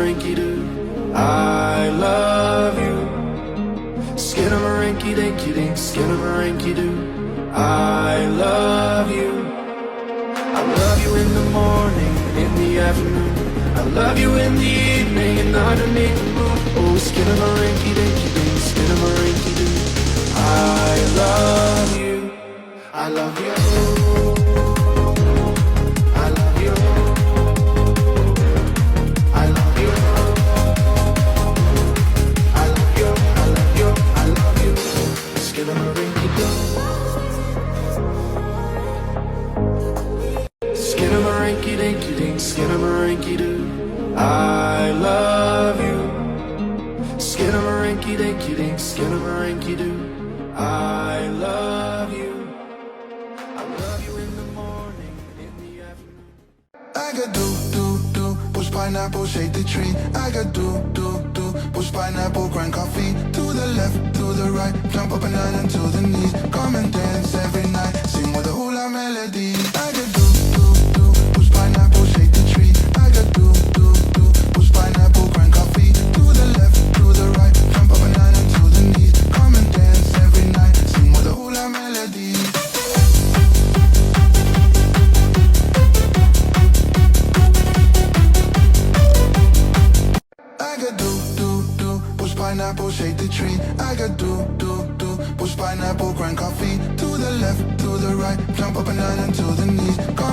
Skidamarinky-doo, I love you. Skidamarinky-dinky-dink, skidamarinky-doo, I love you. I love you in the morning, in the afternoon, I love you in the evening and underneath the moon. Oh, skidamarinky-dinky-dink, skidamarinky-doo, I love you. I love you. I love you. I love you. I love you. I love you. I love you. Skidamarinky-doo. Skidamarinky-dinky-dink, skidamarinky-doo, I love you. Skidamarinky-dinky-dink, skidamarinky-doo, I love you. I love you in the morning, in the afternoon. I got do, push pineapple, shake the tree. I got do, push pineapple, grind coffee. To the left, to the right, jump up and down and to the knees. Come and dance every night, sing with a hula melody. I got do, push pineapple, shake the tree. I got do, push pineapple, grind coffee. To the left, to the right, jump up and down and to the knees. Come and dance every night, sing with a hula melody. I got do, push pineapple, shake the tree. I got do, push pineapple, grind coffee. To the left, to the right, jump up and down and to the knees. Come